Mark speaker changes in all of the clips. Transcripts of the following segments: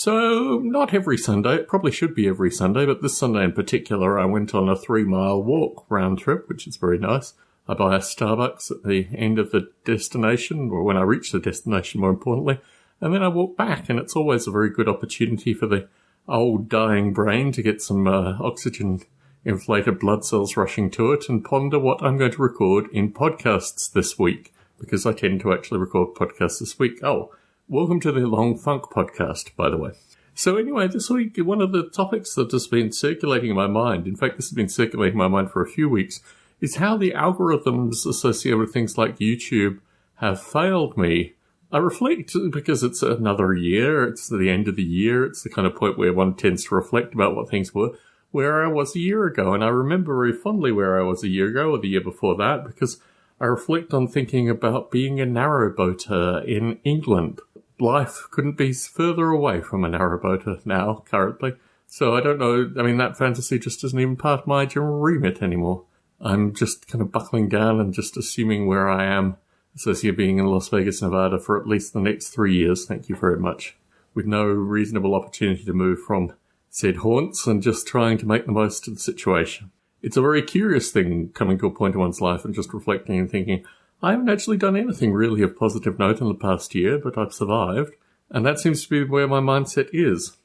Speaker 1: So, not every Sunday. It probably should be every Sunday, but this Sunday in particular, I went on a 3-mile walk round trip, which is very nice. I buy a Starbucks at the end of the destination, or when I reach the destination, more importantly, and then I walk back, and it's always a very good opportunity for the old dying brain to get some oxygen-inflated blood cells rushing to it and ponder what I'm going to record in podcasts this week, because I tend to actually record podcasts this week. Oh, welcome to the Long Funk podcast, by the way. So anyway, this week, one of the topics that has been circulating in my mind, in fact, this has been circulating in my mind for a few weeks, is how the algorithms associated with things like YouTube have failed me. I reflect because it's another year, it's the end of the year, it's the kind of point where one tends to reflect about what things were, where I was a year ago, and I remember very fondly where I was a year ago or the year before that, because I reflect on thinking about being a narrowboater in England. Life couldn't be further away from a narrowboater now, currently. So I don't know, I mean, that fantasy just isn't even part of my general remit anymore. I'm just kind of buckling down and just assuming where I am, associated being in Las Vegas, Nevada for at least the next 3 years, thank you very much, with no reasonable opportunity to move from said haunts and just trying to make the most of the situation. It's a very curious thing coming to a point in one's life and just reflecting and thinking, I haven't actually done anything really of positive note in the past year, but I've survived, and that seems to be where my mindset is.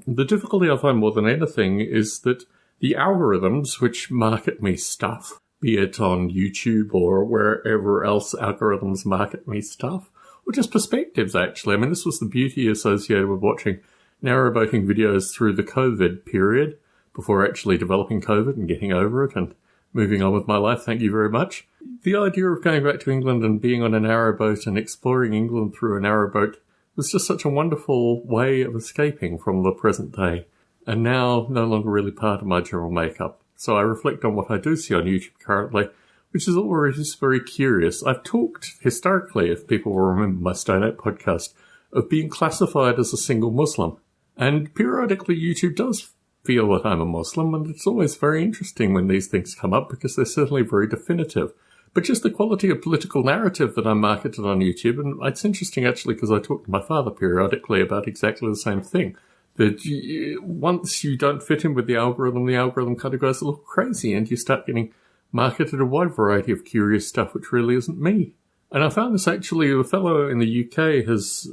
Speaker 1: The difficulty I find more than anything is that the algorithms which market me stuff, be it on YouTube or wherever else algorithms market me stuff, or just perspectives actually. I mean, this was the beauty associated with watching narrowboating videos through the COVID period, before actually developing COVID and getting over it and moving on with my life, thank you very much. The idea of going back to England and being on a narrowboat and exploring England through a narrowboat was just such a wonderful way of escaping from the present day, and now no longer really part of my general makeup. So I reflect on what I do see on YouTube currently, which is always very curious. I've talked historically, if people will remember my Stone Out podcast, of being classified as a single Muslim. And periodically YouTube does feel that I'm a Muslim, and it's always very interesting when these things come up because they're certainly very definitive. But just the quality of political narrative that I'm marketed on YouTube, and it's interesting actually because I talk to my father periodically about exactly the same thing, that once you don't fit in with the algorithm kind of goes a little crazy and you start getting marketed a wide variety of curious stuff which really isn't me. And I found this actually, a fellow in the UK has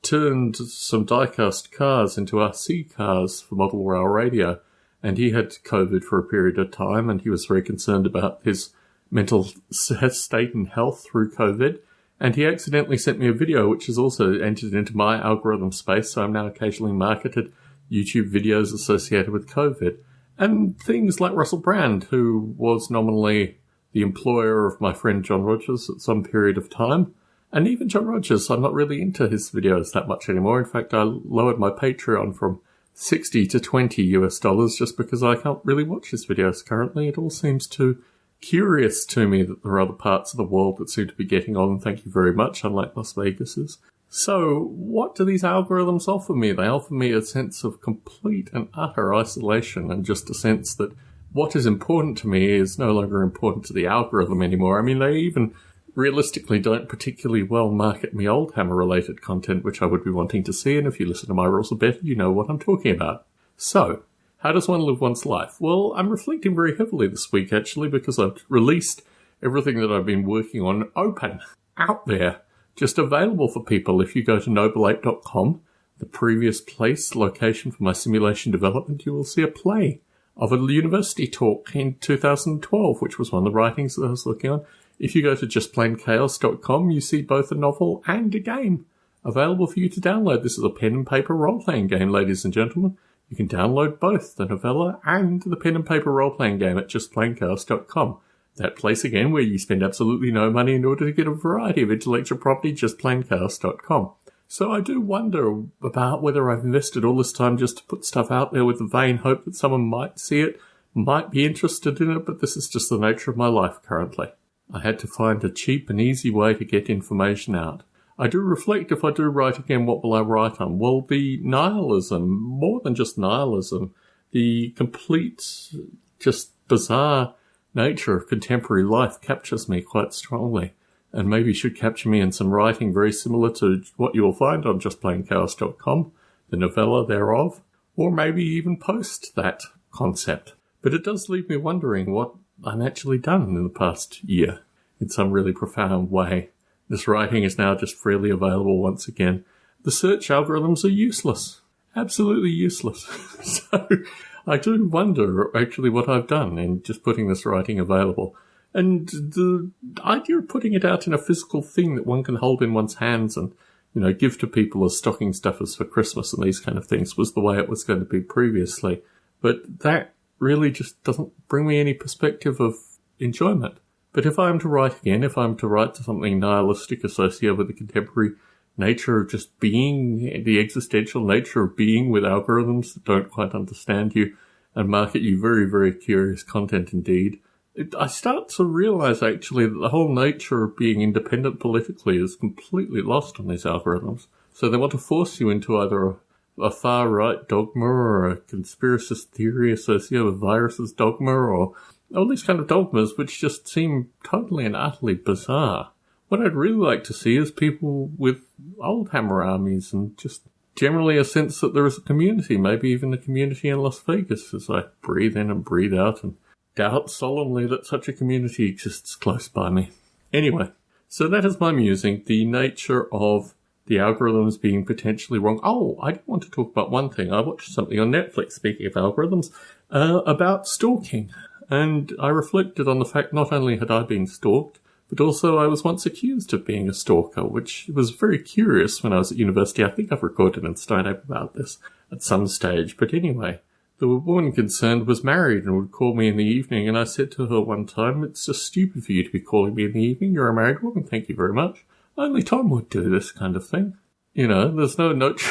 Speaker 1: turned some die-cast cars into RC cars for model rail radio, and he had COVID for a period of time, and he was very concerned about his mental state and health through COVID, and he accidentally sent me a video which has also entered into my algorithm space, so I'm now occasionally marketed YouTube videos associated with COVID. And things like Russell Brand, who was nominally the employer of my friend John Rogers at some period of time. And even John Rogers, I'm not really into his videos that much anymore. In fact, I lowered my Patreon from $60 to $20 just because I can't really watch his videos currently. It all seems too curious to me that there are other parts of the world that seem to be getting on. Thank you very much, unlike Las Vegas's. So, what do these algorithms offer me? They offer me a sense of complete and utter isolation, and just a sense that what is important to me is no longer important to the algorithm anymore. I mean, they even realistically don't particularly well market me Oldhammer-related content, which I would be wanting to see, and if you listen to my rules a bit, you know what I'm talking about. So, how does one live one's life? Well, I'm reflecting very heavily this week, actually, because I've released everything that I've been working on open, out there, just available for people. If you go to noble8.com, the previous location for my simulation development, you will see a play of a university talk in 2012, which was one of the writings that I was looking on. If you go to justplainchaos.com, you see both a novel and a game available for you to download. This is a pen and paper role-playing game, ladies and gentlemen. You can download both the novella and the pen and paper role-playing game at justplainchaos.com. That place again where you spend absolutely no money in order to get a variety of intellectual property, justplainchaos.com. So I do wonder about whether I've invested all this time just to put stuff out there with the vain hope that someone might see it, might be interested in it, but this is just the nature of my life currently. I had to find a cheap and easy way to get information out. I do reflect, if I do write again, what will I write on? Well, the nihilism, more than just nihilism, the complete, just bizarre nature of contemporary life captures me quite strongly, and maybe should capture me in some writing very similar to what you will find on justplainchaos.com. the novella thereof, or maybe even post that concept. But it does leave me wondering what I'm actually done in the past year in some really profound way. This writing is now just freely available once again. The search algorithms are useless. Absolutely useless. So I do wonder actually what I've done in just putting this writing available. And the idea of putting it out in a physical thing that one can hold in one's hands and, give to people as stocking stuffers for Christmas and these kind of things was the way it was going to be previously. But that really just doesn't bring me any perspective of enjoyment. But if I'm to write again, if I'm to write something nihilistic associated with the contemporary nature of just being, the existential nature of being with algorithms that don't quite understand you and market you very, very curious content indeed, I start to realize actually that the whole nature of being independent politically is completely lost on these algorithms. So they want to force you into either a far-right dogma or a conspiracist theory associated with viruses dogma or all these kind of dogmas which just seem totally and utterly bizarre. What I'd really like to see is people with old hammer armies and just generally a sense that there is a community, maybe even a community in Las Vegas as I breathe in and breathe out and doubt solemnly that such a community exists close by me. Anyway, so that is my musing, the nature of the algorithms being potentially wrong. Oh, I do want to talk about one thing. I watched something on Netflix, speaking of algorithms, about stalking. And I reflected on the fact not only had I been stalked, but also I was once accused of being a stalker, which was very curious when I was at university. I think I've recorded in Stone Ape about this at some stage. But anyway, the woman concerned was married and would call me in the evening, and I said to her one time, "It's just stupid for you to be calling me in the evening. You're a married woman, thank you very much. Only Tom would do this kind of thing." There's no note.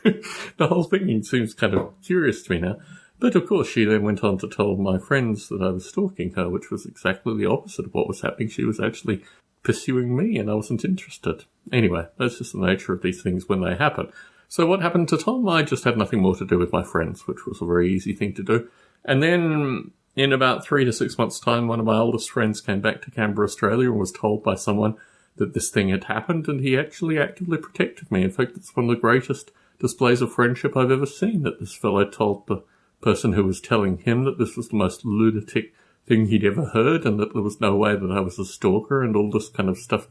Speaker 1: The whole thing seems kind of curious to me now. But of course she then went on to tell my friends that I was stalking her, which was exactly the opposite of what was happening. She was actually pursuing me and I wasn't interested. Anyway, that's just the nature of these things when they happen. So what happened to Tom? I just had nothing more to do with my friends, which was a very easy thing to do. And then in about 3 to 6 months' time, one of my oldest friends came back to Canberra, Australia, and was told by someone that this thing had happened, and he actually actively protected me. In fact, it's one of the greatest displays of friendship I've ever seen, that this fellow told the person who was telling him that this was the most lunatic thing he'd ever heard and that there was no way that I was a stalker and all this kind of stuff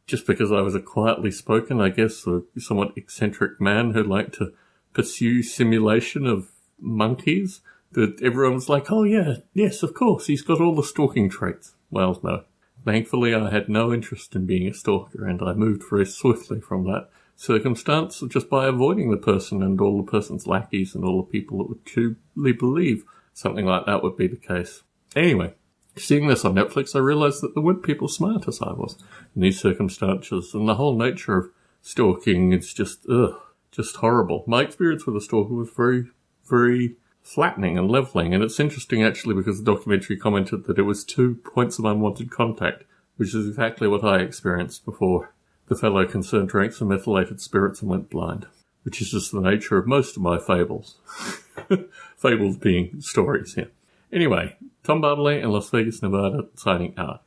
Speaker 1: just because I was a quietly spoken, I guess, or somewhat eccentric man who liked to pursue simulation of monkeys, that everyone was like, "Oh yeah, yes, of course, he's got all the stalking traits." Well, no. Thankfully, I had no interest in being a stalker, and I moved very swiftly from that circumstance just by avoiding the person and all the person's lackeys and all the people that would truly believe something like that would be the case. Anyway, seeing this on Netflix, I realised that there weren't people smart as I was in these circumstances, and the whole nature of stalking is just horrible. My experience with a stalker was very, very flattening and levelling, and it's interesting actually because the documentary commented that it was 2 points of unwanted contact, which is exactly what I experienced before the fellow concerned drank some methylated spirits and went blind, which is just the nature of most of my fables. Fables being stories, yeah. Anyway, Tom Bartley in Las Vegas, Nevada, signing out.